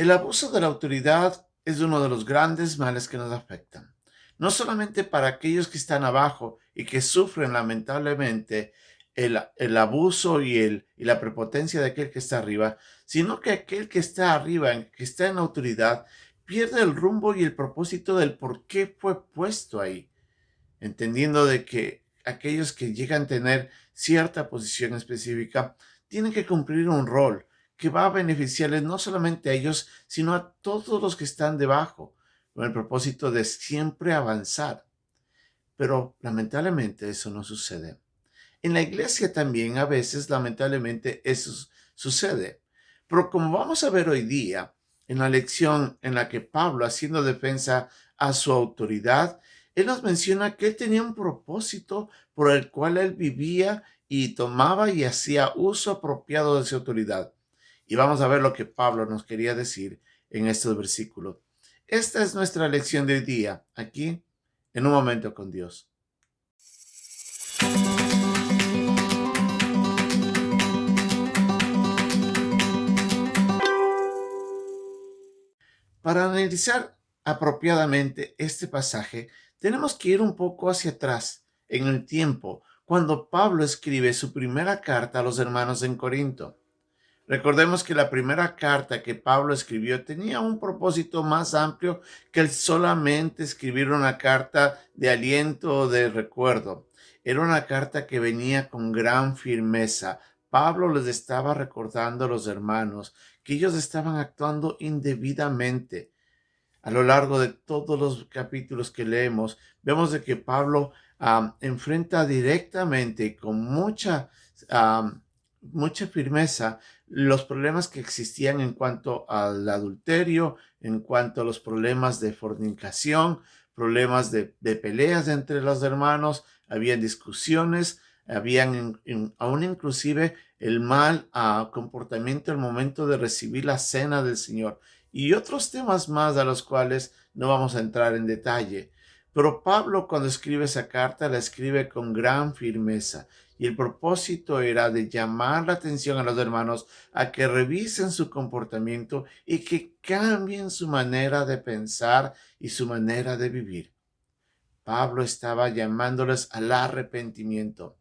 El abuso de la autoridad es uno de los grandes males que nos afectan, no solamente para aquellos que están abajo y que sufren lamentablemente el abuso y la prepotencia de aquel que está arriba, sino que aquel que está arriba, que está en autoridad, pierde el rumbo y el propósito del por qué fue puesto ahí, entendiendo de que aquellos que llegan a tener cierta posición específica tienen que cumplir un rol que va a beneficiarles no solamente a ellos, sino a todos los que están debajo, con el propósito de siempre avanzar. Pero lamentablemente eso no sucede. En la iglesia también a veces lamentablemente eso sucede. Pero como vamos a ver hoy día, en la lección en la que Pablo, haciendo defensa a su autoridad, él nos menciona que él tenía un propósito por el cual él vivía y tomaba y hacía uso apropiado de su autoridad. Y vamos a ver lo que Pablo nos quería decir en estos versículos. Esta es nuestra lección de hoy día, aquí, en un momento con Dios. Para analizar apropiadamente este pasaje, tenemos que ir un poco hacia atrás en el tiempo, cuando Pablo escribe su primera carta a los hermanos en Corinto. Recordemos que la primera carta que Pablo escribió tenía un propósito más amplio que el solamente escribir una carta de aliento o de recuerdo. Era una carta que venía con gran firmeza. Pablo les estaba recordando a los hermanos que ellos estaban actuando indebidamente. A lo largo de todos los capítulos que leemos, vemos de que Pablo enfrenta directamente y con mucha firmeza los problemas que existían en cuanto al adulterio, en cuanto a los problemas de fornicación, problemas de peleas entre los hermanos, habían discusiones, habían aún inclusive el mal comportamiento al momento de recibir la cena del Señor y otros temas más a los cuales no vamos a entrar en detalle. Pero Pablo, cuando escribe esa carta, la escribe con gran firmeza y el propósito era de llamar la atención a los hermanos a que revisen su comportamiento y que cambien su manera de pensar y su manera de vivir. Pablo estaba llamándoles al arrepentimiento.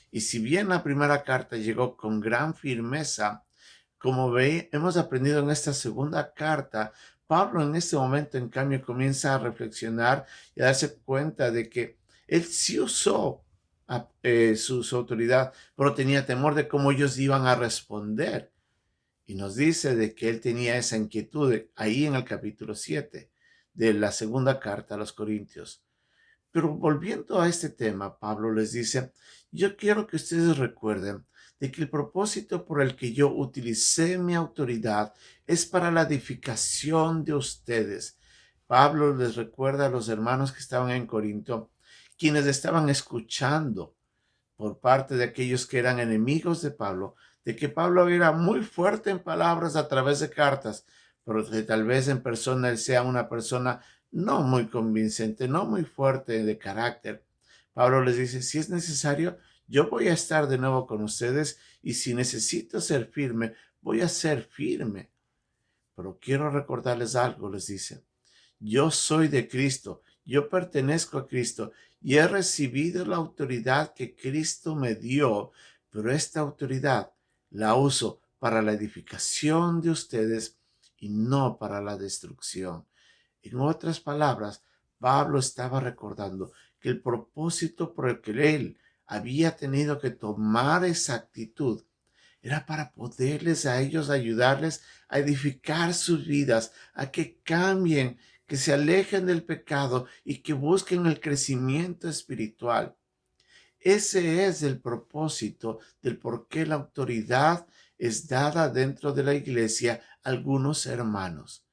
Y si bien la primera carta llegó con gran firmeza, como hemos aprendido en esta segunda carta, Pablo en este momento, en cambio, comienza a reflexionar y a darse cuenta de que él sí usó su autoridad, pero tenía temor de cómo ellos iban a responder. Y nos dice de que él tenía esa inquietud ahí en el capítulo 7 de la segunda carta a los Corintios. Pero volviendo a este tema, Pablo les dice, yo quiero que ustedes recuerden de que el propósito por el que yo utilicé mi autoridad es para la edificación de ustedes. Pablo les recuerda a los hermanos que estaban en Corinto, quienes estaban escuchando por parte de aquellos que eran enemigos de Pablo, de que Pablo era muy fuerte en palabras a través de cartas, pero que tal vez en persona él sea una persona no muy convincente, no muy fuerte de carácter. Pablo les dice, si es necesario, yo voy a estar de nuevo con ustedes y si necesito ser firme, voy a ser firme. Pero quiero recordarles algo, les dice. Yo soy de Cristo, yo pertenezco a Cristo y he recibido la autoridad que Cristo me dio, pero esta autoridad la uso para la edificación de ustedes y no para la destrucción. En otras palabras, Pablo estaba recordando que el propósito por el que él había tenido que tomar esa actitud era para poderles a ellos ayudarles a edificar sus vidas, a que cambien, que se alejen del pecado y que busquen el crecimiento espiritual. Ese es el propósito del por qué la autoridad es dada dentro de la iglesia a algunos hermanos.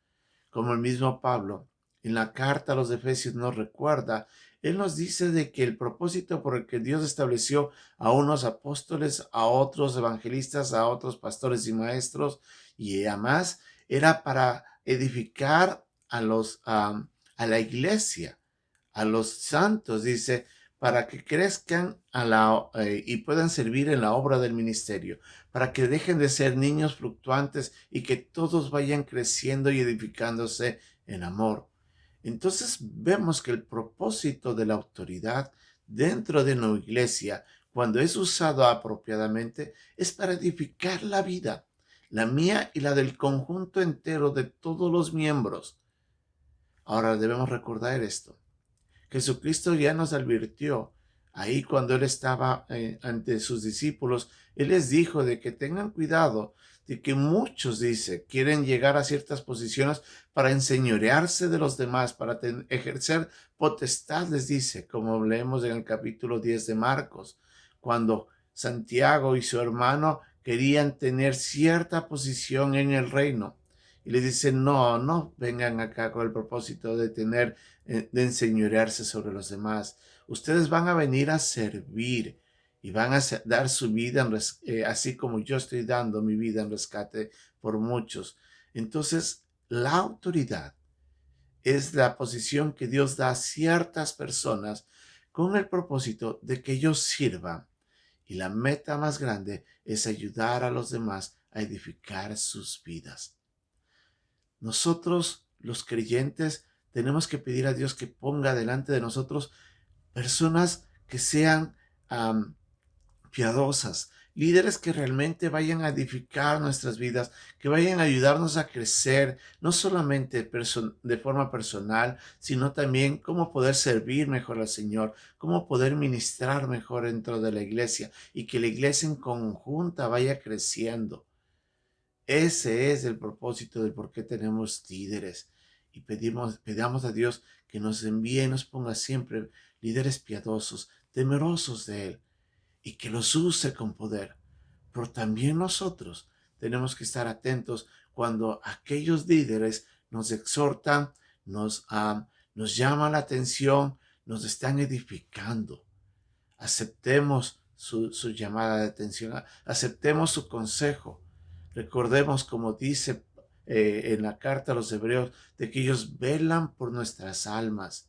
Como el mismo Pablo en la carta a los Efesios nos recuerda, él nos dice de que el propósito por el que Dios estableció a unos apóstoles, a otros evangelistas, a otros pastores y maestros, y además era para edificar a la iglesia, a los santos, dice, para que crezcan y puedan servir en la obra del ministerio, para que dejen de ser niños fluctuantes y que todos vayan creciendo y edificándose en amor. Entonces vemos que el propósito de la autoridad dentro de una iglesia, cuando es usado apropiadamente, es para edificar la vida, la mía y la del conjunto entero de todos los miembros. Ahora debemos recordar esto. Jesucristo ya nos advirtió ahí cuando él estaba ante sus discípulos. Él les dijo de que tengan cuidado de que muchos, dice, quieren llegar a ciertas posiciones para enseñorearse de los demás, para ejercer potestad, les dice, como leemos en el capítulo 10 de Marcos, cuando Santiago y su hermano querían tener cierta posición en el reino. Y les dice, no, no vengan acá con el propósito de tener de enseñorearse sobre los demás. Ustedes van a venir a servir y van a dar su vida, así como yo estoy dando mi vida en rescate por muchos. Entonces, la autoridad es la posición que Dios da a ciertas personas con el propósito de que ellos sirvan. Y la meta más grande es ayudar a los demás a edificar sus vidas. Nosotros, los creyentes, tenemos que pedir a Dios que ponga delante de nosotros personas que sean piadosas, líderes que realmente vayan a edificar nuestras vidas, que vayan a ayudarnos a crecer, no solamente de forma personal, sino también cómo poder servir mejor al Señor, cómo poder ministrar mejor dentro de la iglesia y que la iglesia en conjunta vaya creciendo. Ese es el propósito del por qué tenemos líderes. Y pedamos a Dios que nos envíe y nos ponga siempre líderes piadosos, temerosos de Él, y que los use con poder. Pero también nosotros tenemos que estar atentos cuando aquellos líderes nos exhortan, nos llaman la atención, nos están edificando. Aceptemos su llamada de atención, aceptemos su consejo. Recordemos, como dice en la carta a los Hebreos, de que ellos velan por nuestras almas.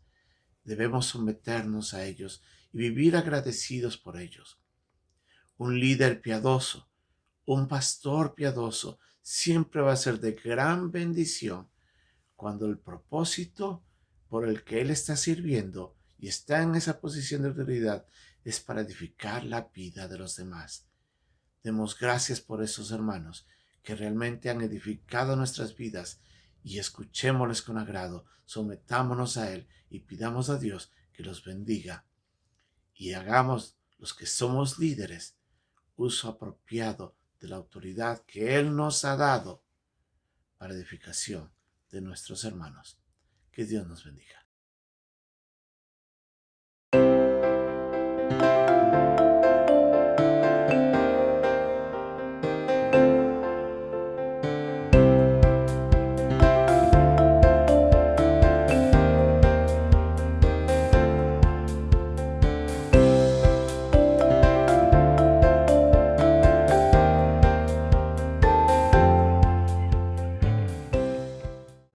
Debemos someternos a ellos y vivir agradecidos por ellos. Un líder piadoso, un pastor piadoso, siempre va a ser de gran bendición cuando el propósito por el que él está sirviendo y está en esa posición de autoridad es para edificar la vida de los demás. Demos gracias por esos hermanos que realmente han edificado nuestras vidas y escuchémosles con agrado, sometámonos a Él y pidamos a Dios que los bendiga y hagamos los que somos líderes uso apropiado de la autoridad que Él nos ha dado para edificación de nuestros hermanos. Que Dios nos bendiga.